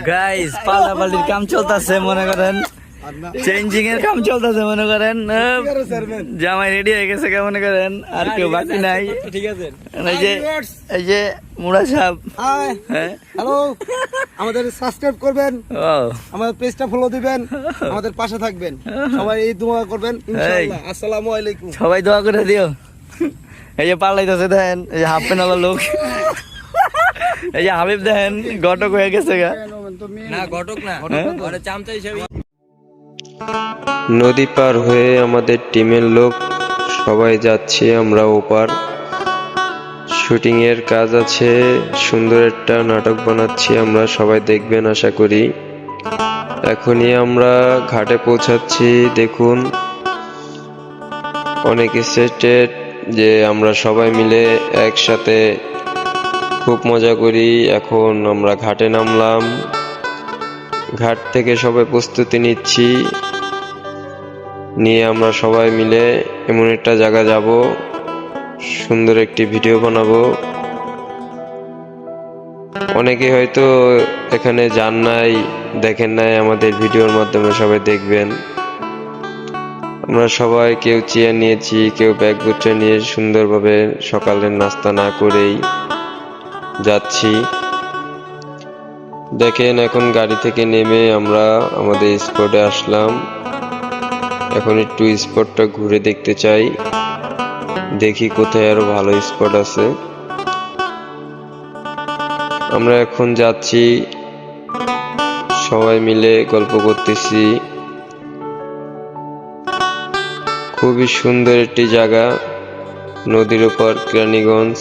Guys পাল্টাপাল্টির কাম চলতেছে মনে করেন, চেঞ্জিং এর কাম চলতেছে মনে করেন। জামাই রেডি হয়ে গেছে মনে করেন, আর কেউ বাকি নাই। ঠিক আছে, এই যে মুড়া সাহেব, হ্যাঁ হ্যালো, আমাদের সাবস্ক্রাইব করবেন, ও আমাদের পেজটা ফলো দিবেন, আমাদের পাশে থাকবেন, সবাই এই দোয়া করবেন ইনশাআল্লাহ। আসসালামু আলাইকুম। সবাই দোয়া করে দিও। এই যে পাল্লাইতেছে দেখেন, এই যে হাফ প্যান্ট ওয়ালা লোক, এই যে হাবিব দেখেন ঘটক হয়ে গেছে গা। না ঘটক না, ওটা চামচা হিসেবে। নদী পার হয়ে আমাদের টিমের লোক সবাই যাচ্ছে, আমরা ওপার। শুটিং এর কাজ আছে, সুন্দর একটা নাটক বানাচ্ছি আমরা, সবাই দেখবেন আশা করি। এখনই আমরা ঘাটে পৌঁছাচ্ছি। দেখুন অনেক এক্সাইটেড যে আমরা সবাই মিলে একসাথে খুব মজা করি। এখন আমরা ঘাটে নামলাম, ঘাট থেকে সবাই প্রস্তুতি নিচ্ছি, নিয়ে আমরা সবাই মিলে এমন একটা জায়গা যাব, সুন্দর একটি ভিডিও বানাবো। অনেকে হয়তো এখানে যান নাই, দেখেন নাই, আমাদের ভিডিওর মাধ্যমে সবাই দেখবেন। আমরা সবাই কেউ চেয়ার নিয়েছি, কেউ ব্যাগ গুচ্ছ নিয়ে সুন্দরভাবে সকালের নাস্তা না করেই যাচ্ছি। দেখেন এখন গাড়ি থেকে নেমে আমরা আমাদের স্পটে আসলাম। এখন একটু স্পটটা ঘুরে দেখতে চাই, দেখি কোথায় আরো ভালো স্পট আছে। আমরা এখন যাচ্ছি, সবাই মিলে গল্প করতেছি। খুবই সুন্দর একটি জায়গা, নদীর উপর কেরানীগঞ্জ।